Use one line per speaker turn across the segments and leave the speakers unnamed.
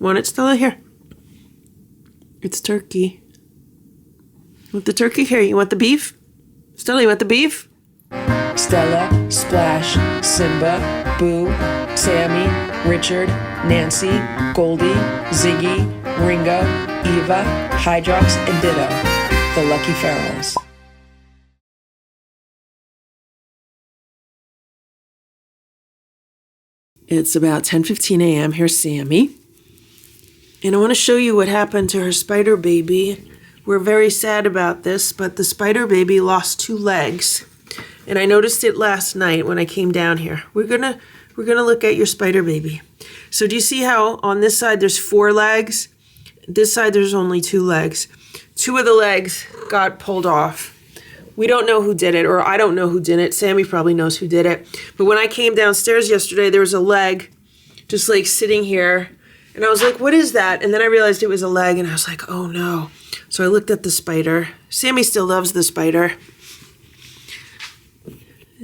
Want it, Stella? Here. It's turkey. Want the turkey? Here, you want the beef? Stella, you want the beef?
Stella, Splash, Simba, Boo, Sammy, Richard, Nancy, Goldie, Ziggy, Ringo, Eva, Hydrox, and Ditto, the Lucky Ferals.
It's about 10:15 a.m. Here's Sammy. And I want to show you what happened to her spider baby. We're very sad about this, but the spider baby lost 2 legs. And I noticed it last night when I came down here. We're gonna look at your spider baby. So do you see how on this side there's 4 legs? This side there's only 2 legs. 2 of the legs got pulled off. We don't know who did it, or I don't know who did it. Sammy probably knows who did it. But when I came downstairs yesterday, there was a leg just like sitting here. And I was like, what is that? And then I realized it was a leg, and I was like, oh no. So I looked at the spider. Sammy still loves the spider.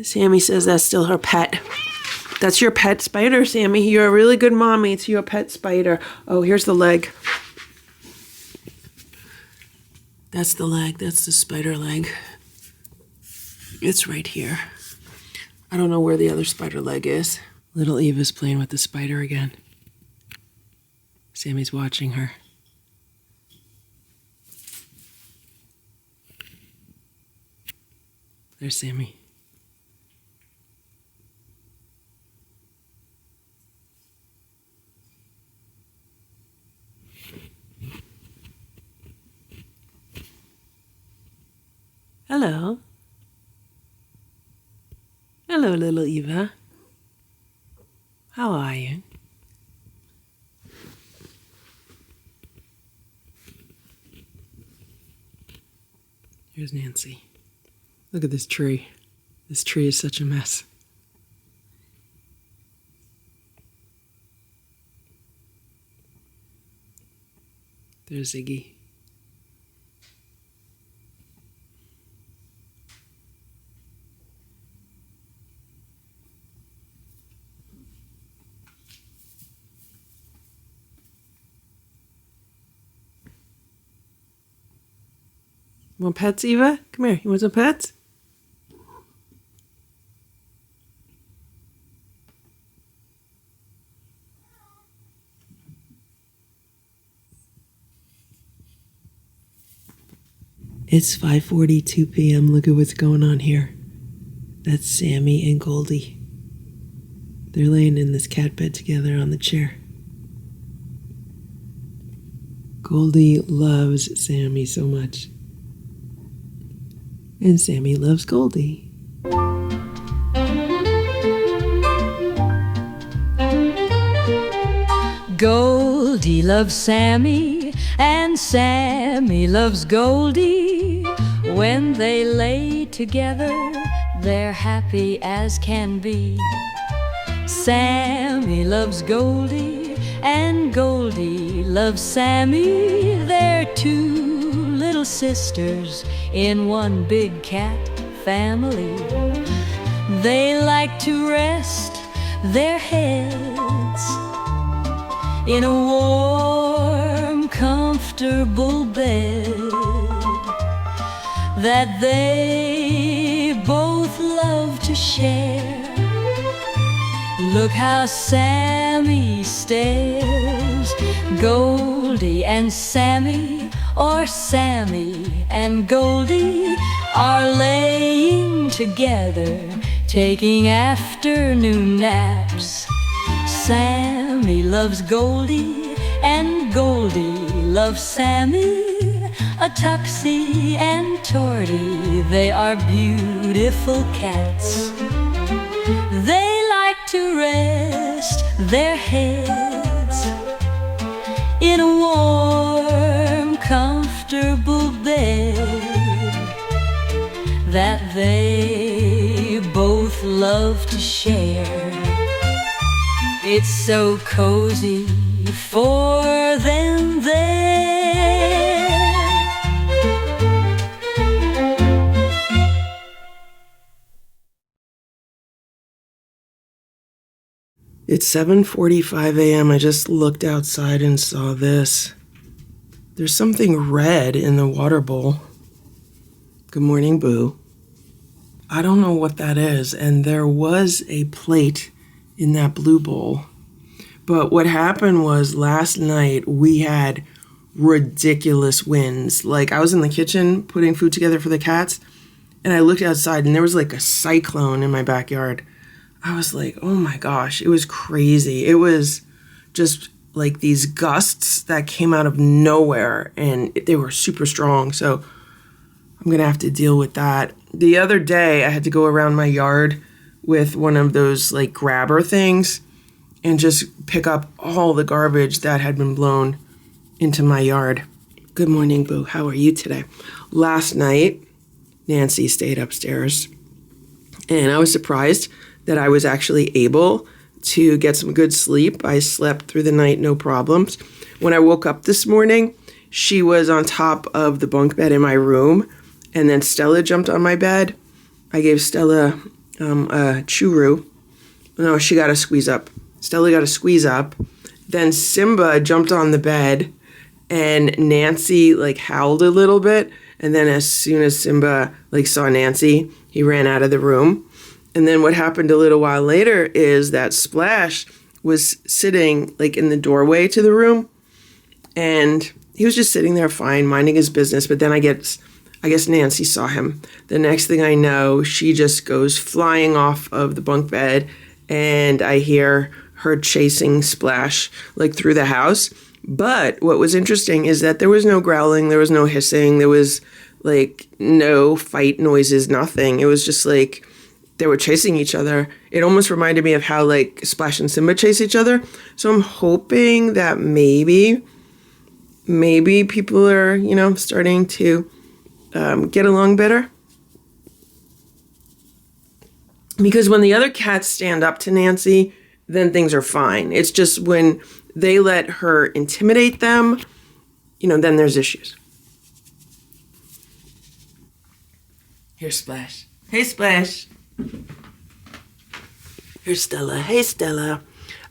Sammy says that's still her pet. That's your pet spider, Sammy. You're a really good mommy. It's your pet spider. Oh, here's the leg. That's the leg. That's the spider leg. It's right here. I don't know where the other spider leg is. Little Eva's playing with the spider again. Sammy's watching her. There's Sammy. Hello. Hello, little Eva. How are you? Here's Nancy. Look at this tree. This tree is such a mess. There's Ziggy. Want pets, Eva? Come here. You want some pets? It's 5:42 p.m. Look at what's going on here. That's Sammy and Goldie. They're laying in this cat bed together on the chair. Goldie loves Sammy so much. And Sammy loves Goldie.
Goldie loves Sammy, and Sammy loves Goldie. When they lay together, they're happy as can be. Sammy loves Goldie, and Goldie loves Sammy. They're 2 little sisters in one big cat family. They like to rest their heads in a warm, comfortable bed that they both love to share. Look how Sammy stares. Goldie and Sammy, or Sammy and Goldie, are laying together, taking afternoon naps. Sammy loves Goldie, and Goldie loves Sammy. A Tuxie and Torty, they are beautiful cats. They like to rest their heads in a warm, comfortable bed that they both love to share. It's so cozy for them there.
It's 7:45 a.m. I just looked outside and saw this. There's something red in the water bowl. Good morning, Boo. I don't know what that is, and there was a plate in that blue bowl. But what happened was last night we had ridiculous winds. Like, I was in the kitchen putting food together for the cats, and I looked outside and there was like a cyclone in my backyard. I was like, oh my gosh, it was crazy. It was just like these gusts that came out of nowhere, and they were super strong. So I'm going to have to deal with that. The other day, I had to go around my yard with one of those like grabber things and just pick up all the garbage that had been blown into my yard. Good morning, Boo. How are you today? Last night, Nancy stayed upstairs, and I was surprised that I was actually able to get some good sleep. I slept through the night, no problems. When I woke up this morning, she was on top of the bunk bed in my room, and then Stella jumped on my bed. I gave Stella a churu. No, she got a squeeze up. Stella got a squeeze up. Then Simba jumped on the bed, and Nancy like howled a little bit. And then as soon as Simba like saw Nancy, he ran out of the room. And then what happened a little while later is that Splash was sitting like in the doorway to the room, and he was just sitting there fine, minding his business. But then I guess Nancy saw him. The next thing I know, she just goes flying off of the bunk bed, and I hear her chasing Splash like through the house. But what was interesting is that there was no growling, there was no hissing, there was like no fight noises, nothing. It was just like they were chasing each other. It almost reminded me of how like Splash and Simba chase each other. So I'm hoping that maybe people are, starting to get along better. Because when the other cats stand up to Nancy, then things are fine. It's just when they let her intimidate them, then there's issues. Here's Splash. Hey, Splash. Here's Stella. Hey, Stella.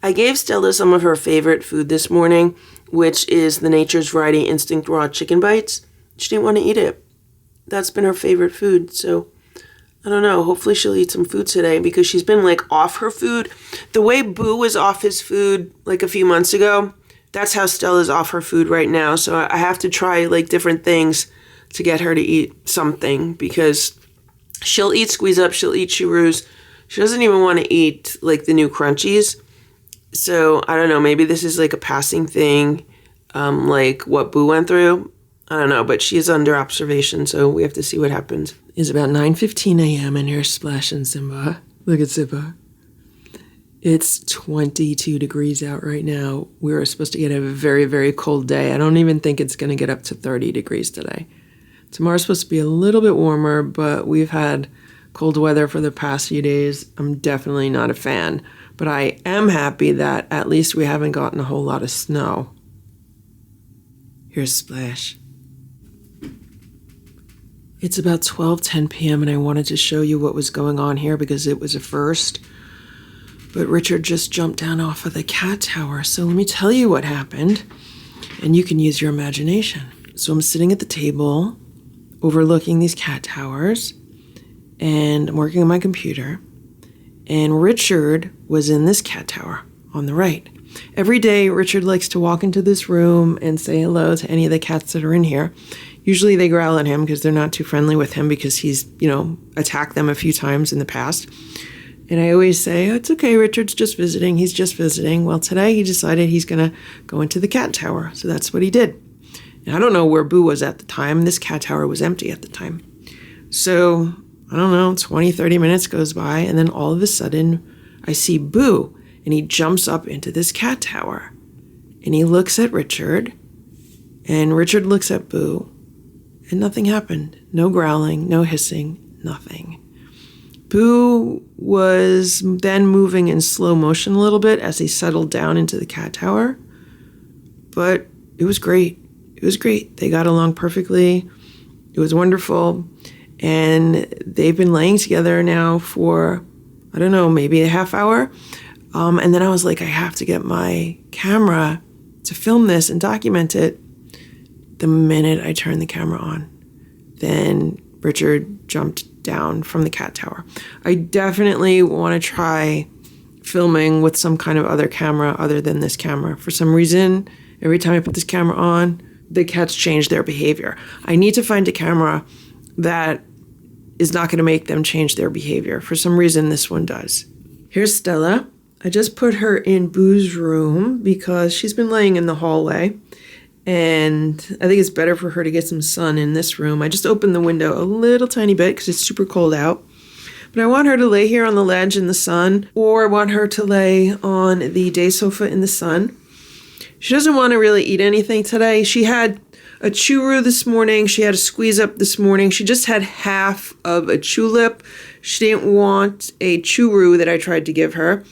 I gave Stella some of her favorite food this morning, which is the Nature's Variety Instinct Raw Chicken Bites. She didn't want to eat it. That's been her favorite food, so I don't know. Hopefully she'll eat some food today because she's been like off her food. The way Boo was off his food like a few months ago, that's how Stella's off her food right now. So I have to try like different things to get her to eat something, because she'll eat Squeeze Up, she'll eat Churros. She doesn't even want to eat like the new Crunchies. So I don't know, maybe this is like a passing thing, like what Boo went through. I don't know, but she is under observation, so we have to see what happens. It's about 9:15 a.m. and here's Splash and Simba. Look at Simba. It's 22 degrees out right now. We're supposed to get a very, very cold day. I don't even think it's going to get up to 30 degrees today. Tomorrow's supposed to be a little bit warmer, but we've had cold weather for the past few days. I'm definitely not a fan, but I am happy that at least we haven't gotten a whole lot of snow. Here's Splash. It's about 12:10 p.m. and I wanted to show you what was going on here because it was a first. But Richard just jumped down off of the cat tower. So let me tell you what happened, and you can use your imagination. So I'm sitting at the table overlooking these cat towers, and I'm working on my computer, and Richard was in this cat tower on the right. Every day, Richard likes to walk into this room and say hello to any of the cats that are in here. Usually they growl at him because they're not too friendly with him because he's, attacked them a few times in the past. And I always say, oh, it's okay, Richard's just visiting. He's just visiting. Well, today he decided he's going to go into the cat tower. So that's what he did. And I don't know where Boo was at the time. This cat tower was empty at the time. So, I don't know, 20, 30 minutes goes by. And then all of a sudden, I see Boo. And he jumps up into this cat tower. And he looks at Richard. And Richard looks at Boo. And nothing happened. No growling, no hissing, nothing. Boo was then moving in slow motion a little bit as he settled down into the cat tower. But it was great. It was great. They got along perfectly. It was wonderful. And they've been laying together now for, I don't know, maybe a half hour. And then I was like, I have to get my camera to film this and document it. The minute I turned the camera on, then Richard jumped down from the cat tower. I definitely want to try filming with some kind of other camera other than this camera. For some reason, every time I put this camera on, the cats change their behavior. I need to find a camera that is not going to make them change their behavior. For some reason, this one does. Here's Stella. I just put her in Boo's room because she's been laying in the hallway. And I think it's better for her to get some sun in this room. I just opened the window a little tiny bit because it's super cold out. But I want her to lay here on the ledge in the sun, or I want her to lay on the day sofa in the sun. She doesn't want to really eat anything today. She had a churro this morning. She had a squeeze up this morning. She just had half of a tulip. She didn't want a churro that I tried to give her.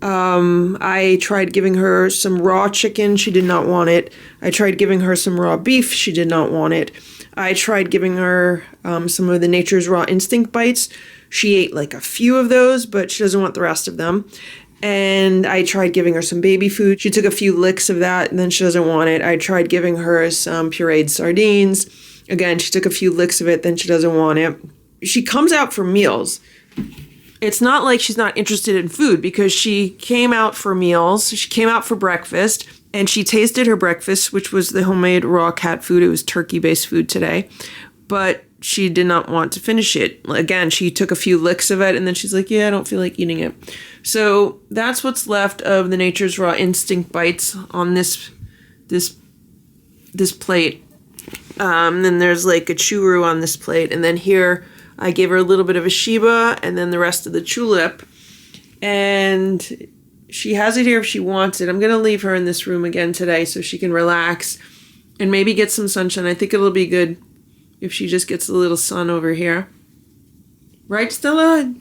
I tried giving her some raw chicken. She did not want it. I tried giving her some raw beef. She did not want it. I tried giving her some of the Nature's Raw Instinct bites. She ate like a few of those, but she doesn't want the rest of them. And I tried giving her some baby food. She took a few licks of that, and then she doesn't want it. I tried giving her some pureed sardines. Again, she took a few licks of it, then she doesn't want it. She comes out for meals. It's not like she's not interested in food, because she came out for meals. She came out for breakfast, and she tasted her breakfast, which was the homemade raw cat food. It was turkey-based food today, but she did not want to finish it. Again, she took a few licks of it, and then she's like, yeah, I don't feel like eating it. So that's what's left of the Nature's Raw Instinct bites on this plate. Then there's like a churro on this plate, and then here I gave her a little bit of a Sheba and then the rest of the tulip. And she has it here if she wants it. I'm going to leave her in this room again today so she can relax and maybe get some sunshine. I think it'll be good if she just gets a little sun over here. Right, Stella?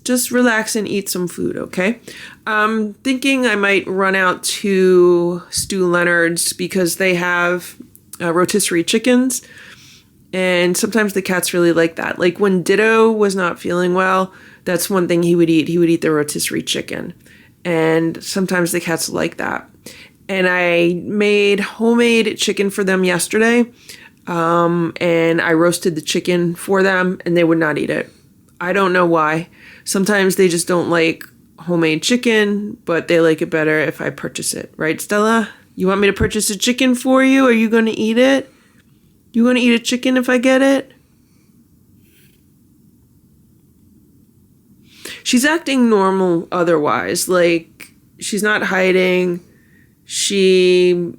Just relax and eat some food, okay? I'm thinking I might run out to Stu Leonard's because they have rotisserie chickens. And sometimes the cats really like that. Like when Ditto was not feeling well, that's one thing he would eat. He would eat the rotisserie chicken. And sometimes the cats like that. And I made homemade chicken for them yesterday. And I roasted the chicken for them and they would not eat it. I don't know why. Sometimes they just don't like homemade chicken, but they like it better if I purchase it. Right, Stella? You want me to purchase a chicken for you? Are you going to eat it? You want to eat a chicken if I get it? She's acting normal otherwise. Like, she's not hiding. She's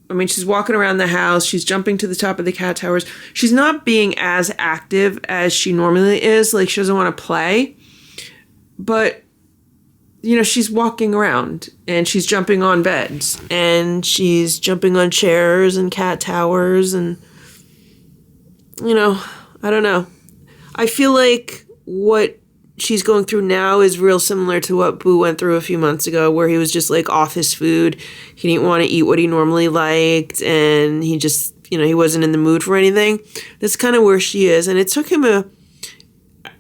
walking around the house. She's jumping to the top of the cat towers. She's not being as active as she normally is. Like, she doesn't want to play. But, you know, she's walking around and she's jumping on beds and she's jumping on chairs and cat towers and, you know, I don't know. I feel like what she's going through now is real similar to what Boo went through a few months ago, where he was just like off his food. He didn't want to eat what he normally liked, and he just, you know, he wasn't in the mood for anything. That's kind of where she is. And it took him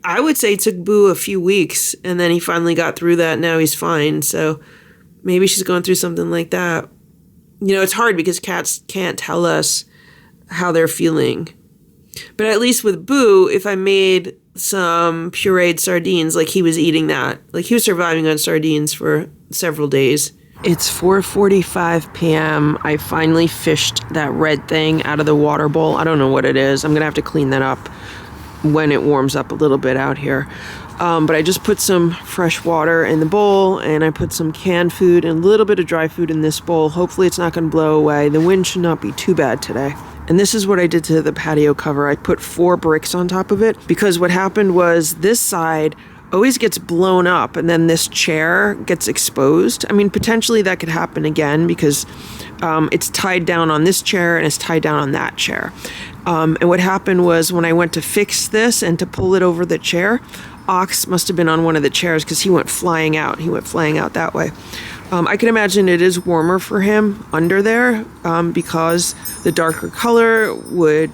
I would say it took Boo a few weeks, and then he finally got through that. Now he's fine. So maybe she's going through something like that. You know, it's hard because cats can't tell us how they're feeling. But at least with Boo, if I made some pureed sardines, like he was eating that. Like he was surviving on sardines for several days. It's 4:45 p.m. I finally fished that red thing out of the water bowl. I don't know what it is. I'm going to have to clean that up when it warms up a little bit out here. But I just put some fresh water in the bowl, and I put some canned food and a little bit of dry food in this bowl. Hopefully it's not going to blow away. The wind should not be too bad today. And this is what I did to the patio cover. I put 4 bricks on top of it because what happened was this side always gets blown up and then this chair gets exposed. I mean, potentially that could happen again because it's tied down on this chair and it's tied down on that chair. And what happened was when I went to fix this and to pull it over the chair, Ox must have been on one of the chairs because he went flying out. He went flying out that way. I can imagine it is warmer for him under there because the darker color would,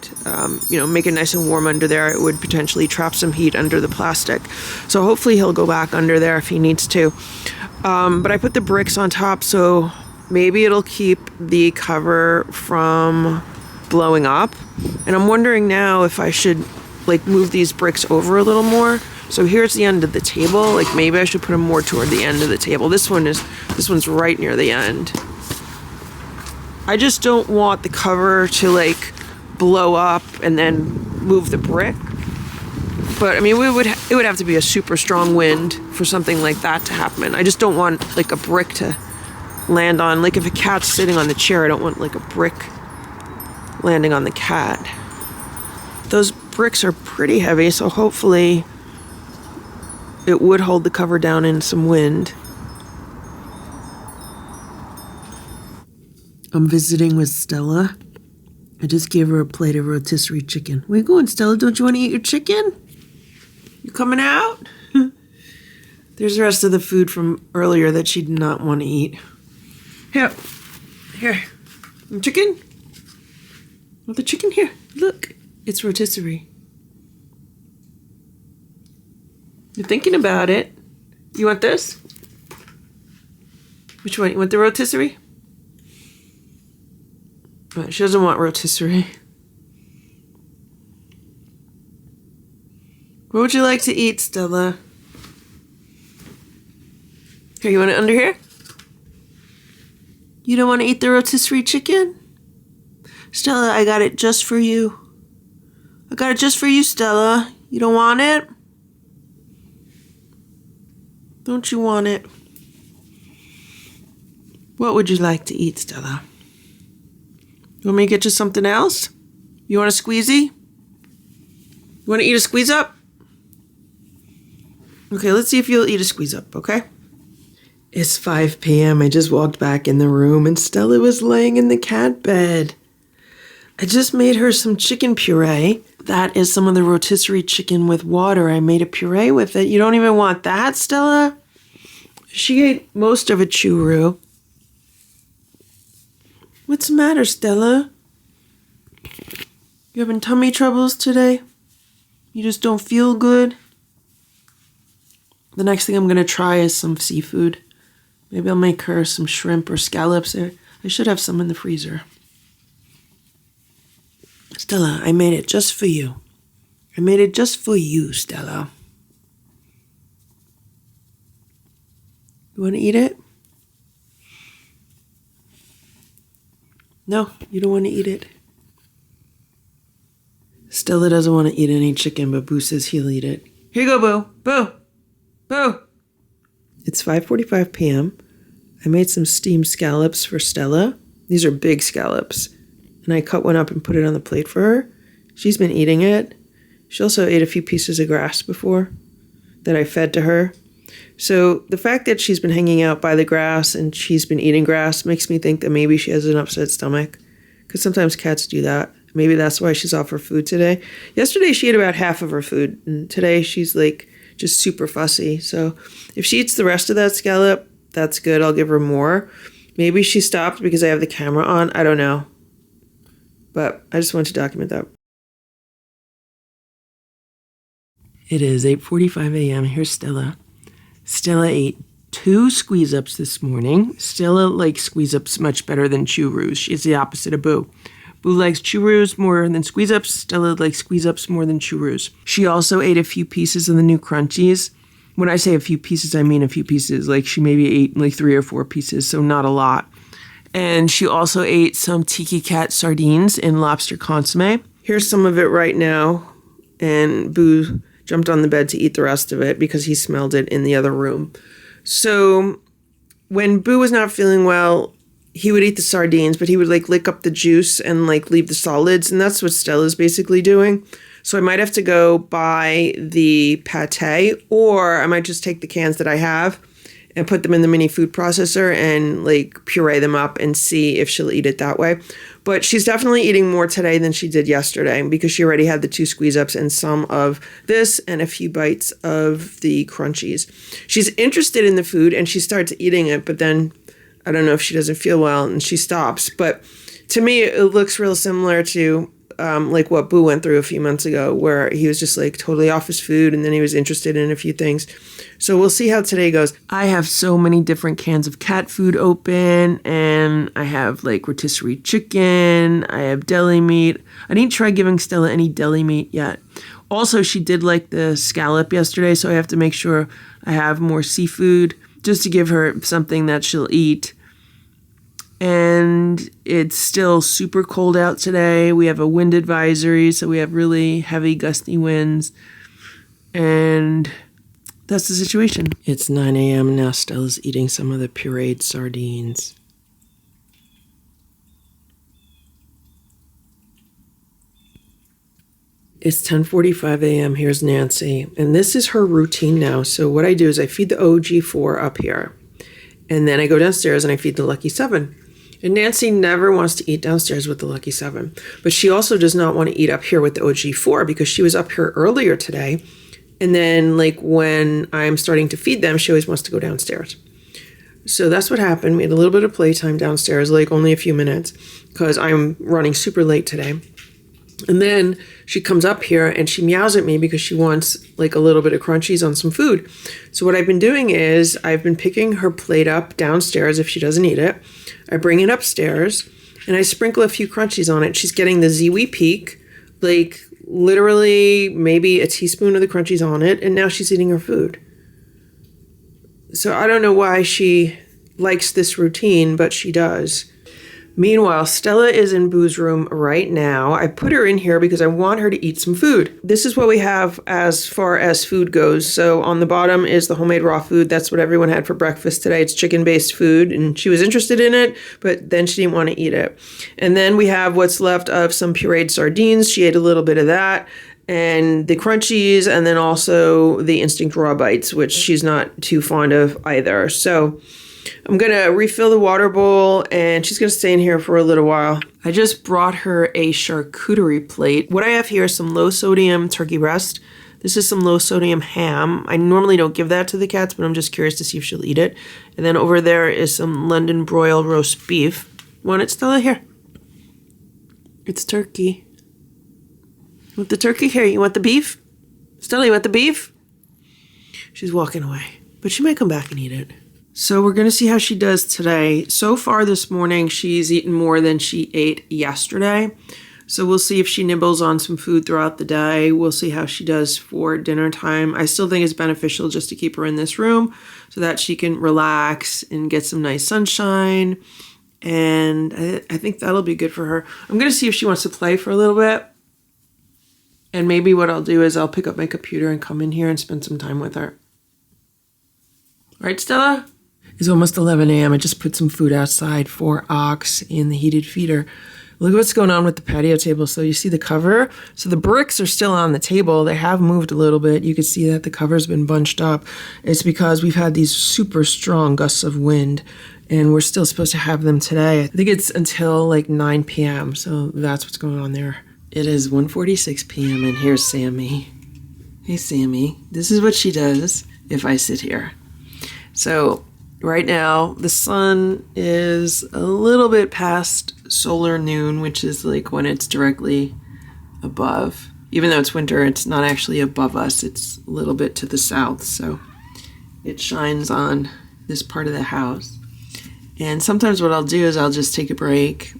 make it nice and warm under there. It would potentially trap some heat under the plastic. So hopefully he'll go back under there if he needs to. But I put the bricks on top, so maybe it'll keep the cover from blowing up. And I'm wondering now if I should move these bricks over a little more. So here's the end of the table. Maybe I should put them more toward the end of the table. This one's right near the end. I just don't want the cover to blow up and then move the brick. But I mean, it would have to be a super strong wind for something like that to happen. I just don't want a brick to land on. If a cat's sitting on the chair, I don't want a brick landing on the cat. Those bricks are pretty heavy, so hopefully it would hold the cover down in some wind. I'm visiting with Stella. I just gave her a plate of rotisserie chicken. Where you going, Stella? Don't you want to eat your chicken? You coming out? There's the rest of the food from earlier that she did not want to eat. Here. Chicken? Want the chicken? Here, look. It's rotisserie. You're thinking about it. You want this? Which one? You want the rotisserie? Oh, she doesn't want rotisserie. What would you like to eat, Stella? Here, you want it under here? You don't want to eat the rotisserie chicken? Stella, I got it just for you. I got it just for you, Stella. You don't want it? Don't you want it? What would you like to eat, Stella? You want me to get you something else? You want a squeezy? You want to eat a squeeze up? Okay, let's see if you'll eat a squeeze up, okay? It's 5 p.m. I just walked back in the room and Stella was laying in the cat bed. I just made her some chicken puree. That is some of the rotisserie chicken with water. I made a puree with it. You don't even want that, Stella? She ate most of a churro. What's the matter, Stella? You having tummy troubles today? You just don't feel good? The next thing I'm going to try is some seafood. Maybe I'll make her some shrimp or scallops. I should have some in the freezer. Stella, I made it just for you. I made it just for you, Stella. You want to eat it? No, you don't want to eat it. Stella doesn't want to eat any chicken, but Boo says he'll eat it. Here you go, Boo. Boo. Boo. It's 5:45 p.m. I made some steamed scallops for Stella. These are big scallops. And I cut one up and put it on the plate for her. She's been eating it. She also ate a few pieces of grass before that I fed to her. So the fact that she's been hanging out by the grass and she's been eating grass makes me think that maybe she has an upset stomach. Because sometimes cats do that. Maybe that's why she's off her food today. Yesterday she ate about half of her food. And today she's just super fussy. So if she eats the rest of that scallop, that's good. I'll give her more. Maybe she stopped because I have the camera on. I don't know. But I just wanted to document that. It is 8:45 a.m. Here's Stella. Stella ate 2 squeeze-ups this morning. Stella likes squeeze-ups much better than churros. She's the opposite of Boo. Boo likes churros more than squeeze-ups. Stella likes squeeze-ups more than churros. She also ate a few pieces of the new crunchies. When I say a few pieces, I mean a few pieces. She maybe ate 3 or 4 pieces, so not a lot. And she also ate some Tiki Cat sardines in lobster consomme. Here's some of it right now. And Boo jumped on the bed to eat the rest of it because he smelled it in the other room. So when Boo was not feeling well, he would eat the sardines, but he would lick up the juice and leave the solids. And that's what Stella's basically doing. So I might have to go buy the pate, or I might just take the cans that I have and put them in the mini food processor and puree them up and see if she'll eat it that way. But she's definitely eating more today than she did yesterday because she already had the 2 squeeze-ups and some of this and a few bites of the crunchies. She's interested in the food and she starts eating it, but then I don't know if she doesn't feel well and she stops. But to me, it looks real similar to like what Boo went through a few months ago, where he was just like totally off his food and then he was interested in a few things. So we'll see how today goes. I have so many different cans of cat food open, and I have like rotisserie chicken. I have deli meat. I didn't try giving Stella any deli meat yet. Also, she did like the scallop yesterday, so I have to make sure I have more seafood just to give her something that she'll eat. And it's still super cold out today. We have a wind advisory, so we have really heavy gusty winds. And that's the situation. It's 9 a.m. and now Stella's eating some of the pureed sardines. It's 10:45 a.m. Here's Nancy. And this is her routine now. So what I do is I feed the OG4 up here. And then I go downstairs and I feed the Lucky 7. And Nancy never wants to eat downstairs with the Lucky 7. But she also does not want to eat up here with the OG4 because she was up here earlier today. And then like when I'm starting to feed them, she always wants to go downstairs. So that's what happened. We had a little bit of playtime downstairs, like only a few minutes, because I'm running super late today. And then she comes up here and she meows at me because she wants like a little bit of crunchies on some food. So what I've been doing is I've been picking her plate up downstairs if she doesn't eat it. I bring it upstairs and I sprinkle a few crunchies on it. She's getting the Ziwi Peak, like literally maybe a teaspoon of the crunchies on it, and now she's eating her food. So I don't know why she likes this routine, but she does. Meanwhile, Stella is in Boo's room right now. I put her in here because I want her to eat some food. This is what we have as far as food goes. So on the bottom is the homemade raw food. That's what everyone had for breakfast today. It's chicken-based food, and she was interested in it, but then she didn't want to eat it. And then we have what's left of some pureed sardines. She ate a little bit of that, and the crunchies, and then also the Instinct Raw Bites, which she's not too fond of either. So I'm going to refill the water bowl, and she's going to stay in here for a little while. I just brought her a charcuterie plate. What I have here is some low-sodium turkey breast. This is some low-sodium ham. I normally don't give that to the cats, but I'm just curious to see if she'll eat it. And then over there is some London broil roast beef. Want it, Stella? Here. It's turkey. You want the turkey? Here, you want the beef? Stella, you want the beef? She's walking away, but she might come back and eat it. So we're going to see how she does today. So far this morning, she's eaten more than she ate yesterday. So we'll see if she nibbles on some food throughout the day. We'll see how she does for dinner time. I still think it's beneficial just to keep her in this room so that she can relax and get some nice sunshine. And I think that'll be good for her. I'm going to see if she wants to play for a little bit. And maybe what I'll do is I'll pick up my computer and come in here and spend some time with her. All right, Stella? It's almost 11 a.m. I just put some food outside for Ox in the heated feeder. Look at what's going on with the patio table. So you see the cover? So the bricks are still on the table. They have moved a little bit. You can see that the cover's been bunched up. It's because we've had these super strong gusts of wind, and we're still supposed to have them today. I think it's until like 9 p.m. So that's what's going on there. It is 1:46 p.m. and here's Sammy. Hey, Sammy. This is what she does if I sit here. So right now, the sun is a little bit past solar noon, which is like when it's directly above. Even though it's winter, it's not actually above us. It's a little bit to the south, so it shines on this part of the house. And sometimes what I'll do is I'll just take a break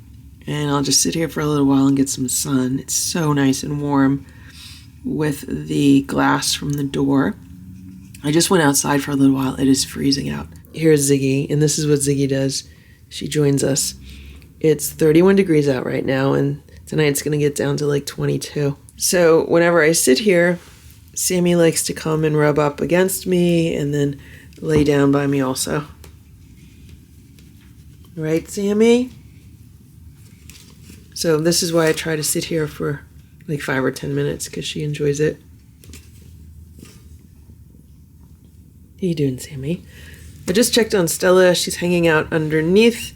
and I'll just sit here for a little while and get some sun. It's so nice and warm with the glass from the door. I just went outside for a little while. It is freezing out. Here's Ziggy, and this is what Ziggy does. She joins us. It's 31 degrees out right now, and tonight it's going to get down to like 22. So whenever I sit here, Sammy likes to come and rub up against me and then lay down by me also. Right, Sammy? So this is why I try to sit here for like 5 or 10 minutes, because she enjoys it. How you doing, Sammy? I just checked on Stella. She's hanging out underneath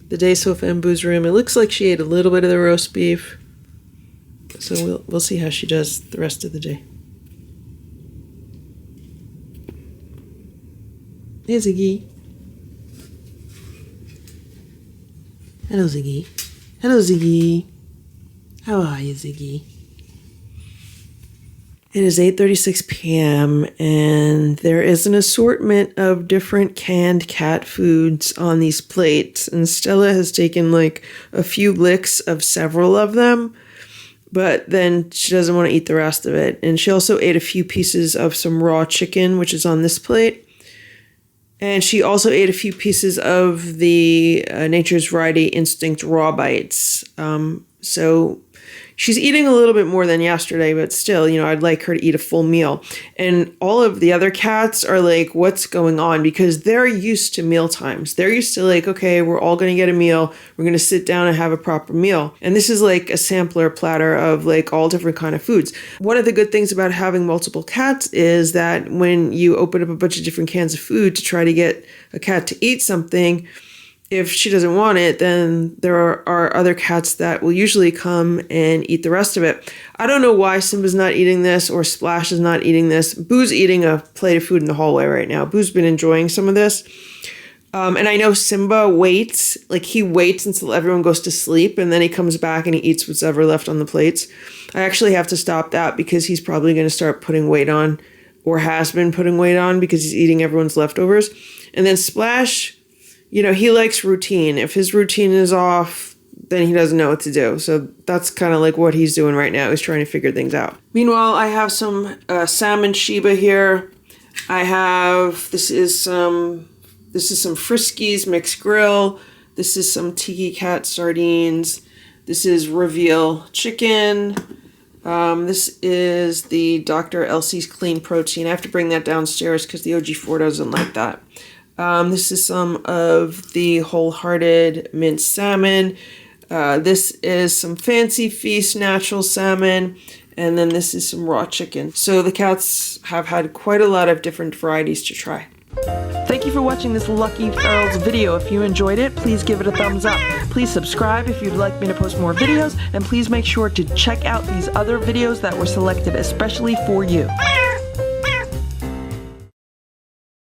the day sofa in Boo's room. It looks like she ate a little bit of the roast beef. So we'll see how she does the rest of the day. Hey, Ziggy. Hello, Ziggy. Hello, Ziggy. How are you, Ziggy? It is 8:36 p.m. and there is an assortment of different canned cat foods on these plates. And Stella has taken like a few licks of several of them, but then she doesn't want to eat the rest of it. And she also ate a few pieces of some raw chicken, which is on this plate. And she also ate a few pieces of the Nature's Variety Instinct raw bites. So she's eating a little bit more than yesterday, but still, you know, I'd like her to eat a full meal. And all of the other cats are like, what's going on? Because they're used to meal times. They're used to like, okay, we're all going to get a meal. We're going to sit down and have a proper meal. And this is like a sampler platter of like all different kind of foods. One of the good things about having multiple cats is that when you open up a bunch of different cans of food to try to get a cat to eat something, if she doesn't want it, then there are other cats that will usually come and eat the rest of it. I don't know why Simba's not eating this or Splash is not eating this. Boo's eating a plate of food in the hallway right now. Boo's been enjoying some of this. And I know Simba waits, like he waits until everyone goes to sleep and then he comes back and he eats what's ever left on the plates. I actually have to stop that because he's probably going to start putting weight on, or has been putting weight on, because he's eating everyone's leftovers. And then Splash, you know, he likes routine. If his routine is off, then he doesn't know what to do. So that's kind of like what he's doing right now. He's trying to figure things out. Meanwhile, I have some salmon Sheba here. This is some Friskies mixed grill. This is some Tiki Cat sardines. This is Reveal chicken. This is the Dr. Elsie's Clean Protein. I have to bring that downstairs because the OG4 doesn't like that. This is some of the Wholehearted minced salmon. This is some Fancy Feast natural salmon. And then this is some raw chicken. So the cats have had quite a lot of different varieties to try.
Thank you for watching this Lucky Ferals video. If you enjoyed it, please give it a thumbs up. Please subscribe if you'd like me to post more videos. And please make sure to check out these other videos that were selected especially for you.